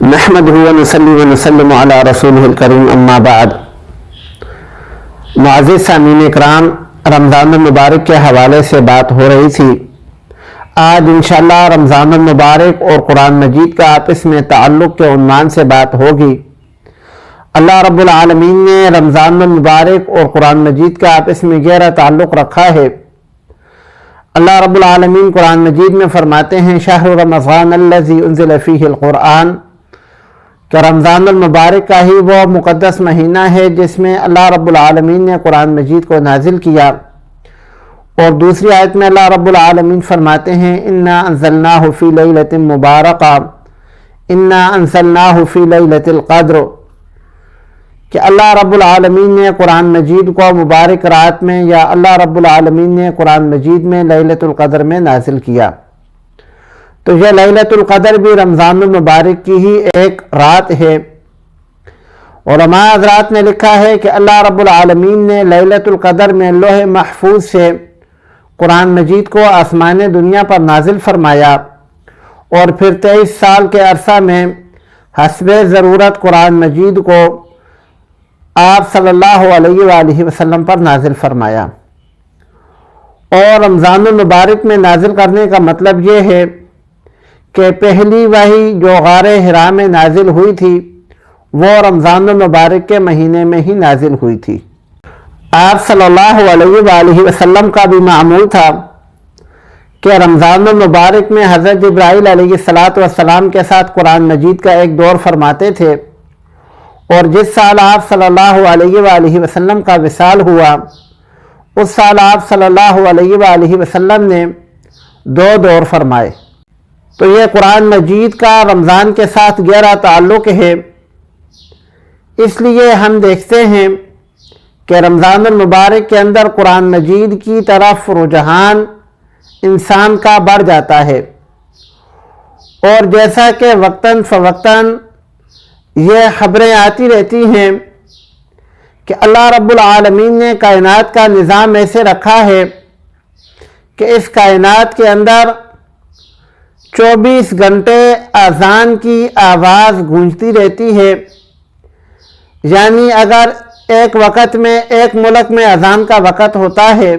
نحمده ونصلي ونسلم على رسوله الكريم اما بعد۔ معزز سامعین اکرام، رمضان المبارک کے حوالے سے بات ہو رہی تھی۔ آج انشاءاللہ رمضان المبارک اور قرآن مجید کا آپس میں تعلق کے عنوان سے بات ہوگی۔ اللہ رب العالمین نے رمضان المبارک اور قرآن مجید کا آپس میں گہرا تعلق رکھا ہے۔ اللہ رب العالمین قرآن مجید میں فرماتے ہیں شہر رمضان الذی انزل فیہ القرآن، کہ رمضان المبارک کا ہی وہ مقدس مہینہ ہے جس میں اللہ رب العالمین نے قرآن مجید کو نازل کیا۔ اور دوسری آیت میں اللہ رب العالمین فرماتے ہیں انا انزلناہ فی لیلۃ مبارکہ، انا انزلناہ فی لیلۃ القدر، کہ اللہ رب العالمین نے قرآن مجید کو مبارک رات میں یا اللہ رب العالمین نے قرآن مجید میں لیلۃ القدر میں نازل کیا۔ تو یہ لیلۃ القدر بھی رمضان المبارک کی ہی ایک رات ہے۔ علماء حضرات نے لکھا ہے کہ اللہ رب العالمین نے لیلۃ القدر میں لوح محفوظ سے قرآن مجید کو آسمان دنیا پر نازل فرمایا، اور پھر 23 سال کے عرصہ میں حسب ضرورت قرآن مجید کو آپ صلی اللہ علیہ وآلہ وسلم پر نازل فرمایا۔ اور رمضان المبارک میں نازل کرنے کا مطلب یہ ہے کہ پہلی وحی جو غار حرا میں نازل ہوئی تھی وہ رمضان المبارک کے مہینے میں ہی نازل ہوئی تھی۔ آپ صلی اللہ علیہ وآلہ وسلم کا بھی معمول تھا کہ رمضان المبارک میں حضرت جبرائیل علیہ السلام کے ساتھ قرآن مجید کا ایک دور فرماتے تھے، اور جس سال آپ صلی اللہ علیہ وآلہ وسلم کا وصال ہوا اس سال آپ صلی اللہ علیہ وآلہ وسلم نے 2 دور فرمائے۔ تو یہ قرآن مجید کا رمضان کے ساتھ گہرا تعلق ہے۔ اس لیے ہم دیکھتے ہیں کہ رمضان المبارک کے اندر قرآن مجید کی طرف رجحان انسان کا بڑھ جاتا ہے، اور جیسا کہ وقتاً فوقتاً یہ خبریں آتی رہتی ہیں کہ اللہ رب العالمین نے کائنات کا نظام ایسے رکھا ہے کہ اس کائنات کے اندر 24 گھنٹے اذان کی آواز گونجتی رہتی ہے۔ یعنی اگر ایک وقت میں ایک ملک میں اذان کا وقت ہوتا ہے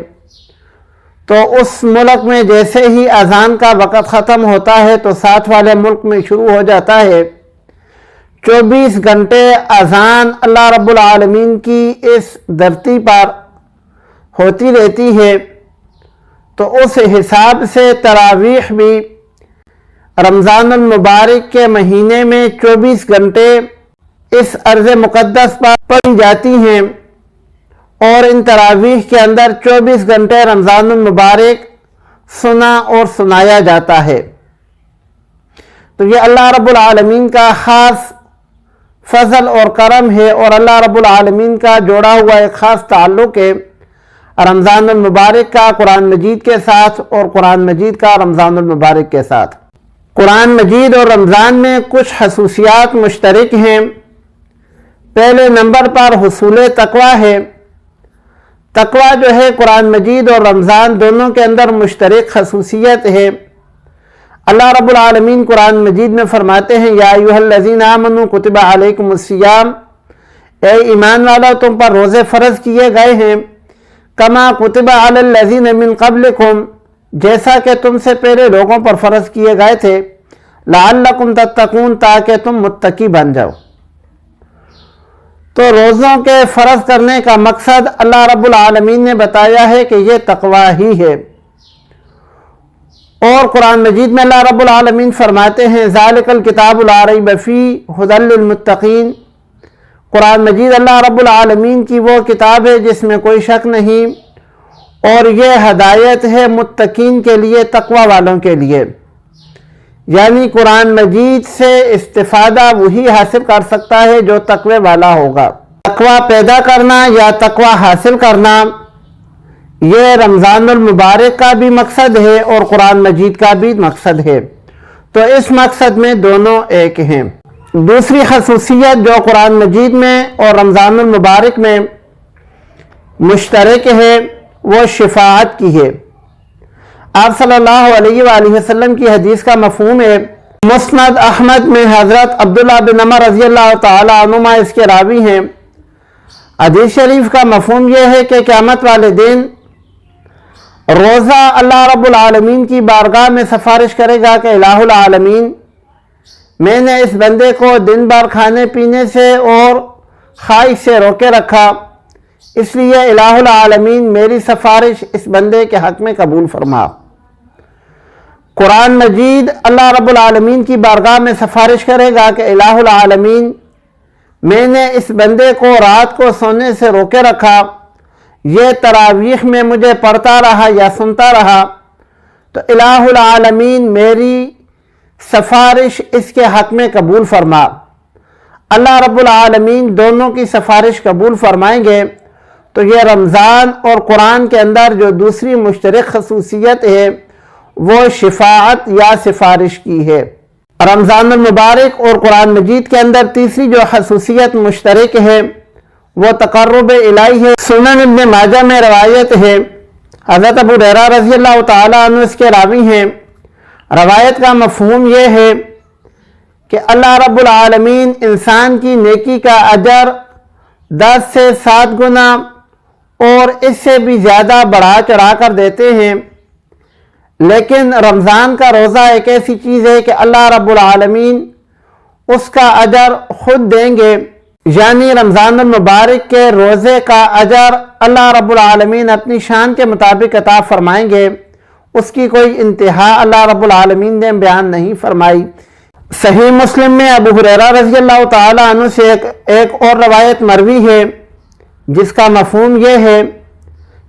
تو اس ملک میں جیسے ہی اذان کا وقت ختم ہوتا ہے تو ساتھ والے ملک میں شروع ہو جاتا ہے۔ 24 گھنٹے اذان اللہ رب العالمین کی اس دھرتی پر ہوتی رہتی ہے۔ تو اس حساب سے تراویح بھی رمضان المبارک کے مہینے میں 24 گھنٹے اس ارض مقدس پر پڑھی جاتی ہیں، اور ان تراویح کے اندر 24 گھنٹے رمضان المبارک سنا اور سنایا جاتا ہے۔ تو یہ اللہ رب العالمین کا خاص فضل اور کرم ہے، اور اللہ رب العالمین کا جوڑا ہوا ایک خاص تعلق ہے رمضان المبارک کا قرآن مجید کے ساتھ، اور قرآن مجید کا رمضان المبارک کے ساتھ۔ قرآن مجید اور رمضان میں کچھ خصوصیات مشترک ہیں۔ پہلے نمبر پر حصول تقویٰ ہے۔ تقویٰ جو ہے قرآن مجید اور رمضان دونوں کے اندر مشترک خصوصیت ہے۔ اللہ رب العالمین قرآن مجید میں فرماتے ہیں یا ایھا الذین آمنوا کتب علیکم الصیام، اے ایمان والو تم پر روزے فرض کیے گئے ہیں، کما کتب علی الذین من قبلکم، جیسا کہ تم سے پہلے لوگوں پر فرض کیے گئے تھے، لعلکم تتقون، تاکہ تم متقی بن جاؤ۔ تو روزوں کے فرض کرنے کا مقصد اللہ رب العالمین نے بتایا ہے کہ یہ تقویٰ ہی ہے۔ اور قرآن مجید میں اللہ رب العالمین فرماتے ہیں ذالک الکتاب لا ریب فیہ ھدی للمتقین، قرآن مجید اللہ رب العالمین کی وہ کتاب ہے جس میں کوئی شک نہیں، اور یہ ہدایت ہے متقین کے لیے، تقوی والوں کے لیے۔ یعنی قرآن مجید سے استفادہ وہی حاصل کر سکتا ہے جو تقوی والا ہوگا۔ تقوی پیدا کرنا یا تقوی حاصل کرنا یہ رمضان المبارک کا بھی مقصد ہے اور قرآن مجید کا بھی مقصد ہے، تو اس مقصد میں دونوں ایک ہیں۔ دوسری خصوصیت جو قرآن مجید میں اور رمضان المبارک میں مشترک ہے وہ شفاعت کی ہے۔ آپ صلی اللہ علیہ وآلہ وسلم کی حدیث کا مفہوم ہے مسند احمد میں حضرت عبداللہ بن عمر رضی اللہ تعالی عنہما اس کے راوی ہیں۔ حدیث شریف کا مفہوم یہ ہے کہ قیامت والے دن روزہ اللہ رب العالمین کی بارگاہ میں سفارش کرے گا کہ الہ العالمین، میں نے اس بندے کو دن بھر کھانے پینے سے اور خواہش سے روکے رکھا، اس لیے الہ العالمین میری سفارش اس بندے کے حق میں قبول فرما۔ قرآن مجید اللہ رب العالمین کی بارگاہ میں سفارش کرے گا کہ الہ العالمین، میں نے اس بندے کو رات کو سونے سے روکے رکھا، یہ تراویح میں مجھے پڑھتا رہا یا سنتا رہا، تو الہ العالمین میری سفارش اس کے حق میں قبول فرما۔ اللہ رب العالمین دونوں کی سفارش قبول فرمائیں گے، تو یہ رمضان اور قرآن کے اندر جو دوسری مشترک خصوصیت ہے وہ شفاعت یا سفارش کی ہے۔ رمضان المبارک اور قرآن مجید کے اندر تیسری جو خصوصیت مشترک ہے وہ تقرب الہی ہے۔ سنن ابن ماجہ میں روایت ہے، حضرت ابو ہریرہ رضی اللہ تعالیٰ عنہ اس کے راوی ہیں۔ روایت کا مفہوم یہ ہے کہ اللہ رب العالمین انسان کی نیکی کا اجر 10 سے 7 گنا اور اس سے بھی زیادہ بڑھا چڑھا کر دیتے ہیں، لیکن رمضان کا روزہ ایک ایسی چیز ہے کہ اللہ رب العالمین اس کا اجر خود دیں گے، یعنی رمضان المبارک کے روزے کا اجر اللہ رب العالمین اپنی شان کے مطابق عطا فرمائیں گے، اس کی کوئی انتہا اللہ رب العالمین نے بیان نہیں فرمائی۔ صحیح مسلم میں ابو ہریرہ رضی اللہ تعالی عنہ سے ایک اور روایت مروی ہے جس کا مفہوم یہ ہے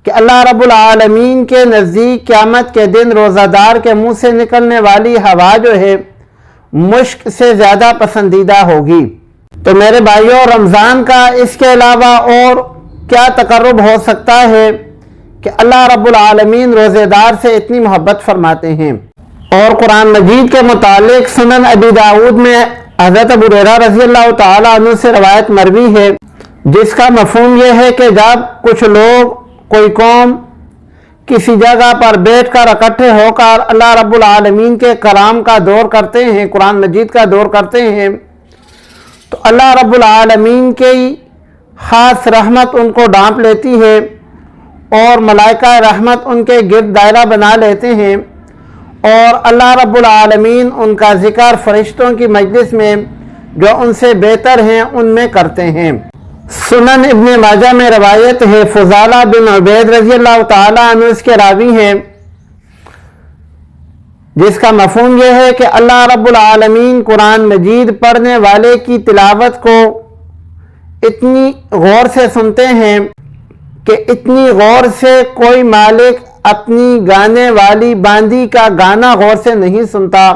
کہ اللہ رب العالمین کے نزدیک قیامت کے دن روزہ دار کے منہ سے نکلنے والی ہوا جو ہے مشک سے زیادہ پسندیدہ ہوگی۔ تو میرے بھائیوں، رمضان کا اس کے علاوہ اور کیا تقرب ہو سکتا ہے کہ اللہ رب العالمین روزے دار سے اتنی محبت فرماتے ہیں۔ اور قرآن مجید کے متعلق سنن ابی داؤد میں حضرت ابو ہریرہ رضی اللہ تعالیٰ عنہ سے روایت مروی ہے جس کا مفہوم یہ ہے کہ جب کچھ لوگ، کوئی قوم کسی جگہ پر بیٹھ کر اکٹھے ہو کر اللہ رب العالمین کے کلام کا دور کرتے ہیں، قرآن مجید کا دور کرتے ہیں، تو اللہ رب العالمین کی خاص رحمت ان کو ڈھانپ لیتی ہے اور ملائکہ رحمت ان کے گرد دائرہ بنا لیتے ہیں، اور اللہ رب العالمین ان کا ذکر فرشتوں کی مجلس میں جو ان سے بہتر ہیں ان میں کرتے ہیں۔ سنن ابن ماجہ میں روایت ہے، فضالہ بن عبید رضی اللہ تعالیٰ عنہ اس کے راوی ہیں، جس کا مفہوم یہ ہے کہ اللہ رب العالمین قرآن مجید پڑھنے والے کی تلاوت کو اتنی غور سے سنتے ہیں کہ اتنی غور سے کوئی مالک اپنی گانے والی باندی کا گانا غور سے نہیں سنتا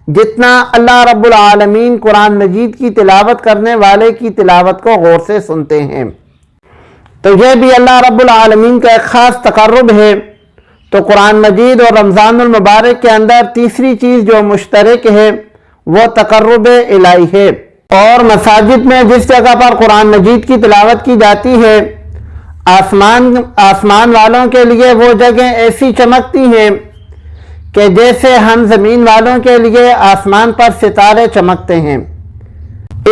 جتنا اللہ رب العالمین قرآن مجید کی تلاوت کرنے والے کی تلاوت کو غور سے سنتے ہیں۔ تو یہ بھی اللہ رب العالمین کا ایک خاص تقرب ہے۔ تو قرآن مجید اور رمضان المبارک کے اندر تیسری چیز جو مشترک ہے وہ تقرب الہی ہے۔ اور مساجد میں جس جگہ پر قرآن مجید کی تلاوت کی جاتی ہے، آسمان والوں کے لیے وہ جگہ ایسی چمکتی ہیں کہ جیسے ہم زمین والوں کے لیے آسمان پر ستارے چمکتے ہیں۔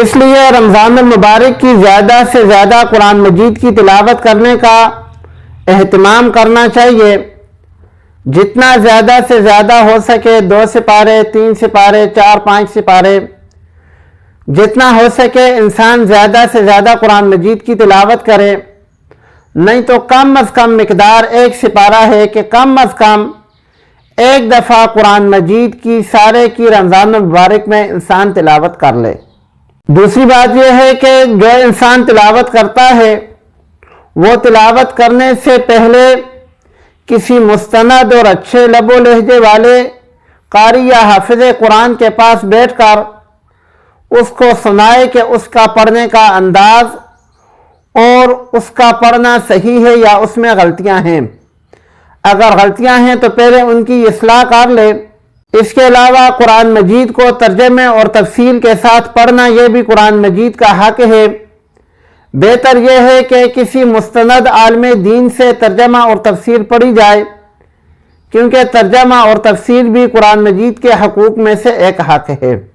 اس لیے رمضان المبارک کی زیادہ سے زیادہ قرآن مجید کی تلاوت کرنے کا اہتمام کرنا چاہیے۔ جتنا زیادہ سے زیادہ ہو سکے 2 سپارے، 3 سپارے، 4، 5 سپارے، جتنا ہو سکے انسان زیادہ سے زیادہ قرآن مجید کی تلاوت کرے، نہیں تو کم از کم مقدار 1 سپارہ ہے کہ کم از کم ایک دفعہ قرآن مجید کی سارے کی رمضان المبارک میں انسان تلاوت کر لے۔ دوسری بات یہ ہے کہ جو انسان تلاوت کرتا ہے وہ تلاوت کرنے سے پہلے کسی مستند اور اچھے لب و لہجے والے قاری یا حافظ قرآن کے پاس بیٹھ کر اس کو سنائے کہ اس کا پڑھنے کا انداز اور اس کا پڑھنا صحیح ہے یا اس میں غلطیاں ہیں۔ اگر غلطیاں ہیں تو پہلے ان کی اصلاح کر لے۔ اس کے علاوہ قرآن مجید کو ترجمے اور تفصیل کے ساتھ پڑھنا یہ بھی قرآن مجید کا حق ہے۔ بہتر یہ ہے کہ کسی مستند عالم دین سے ترجمہ اور تفسیر پڑھی جائے، کیونکہ ترجمہ اور تفسیر بھی قرآن مجید کے حقوق میں سے ایک حق ہے۔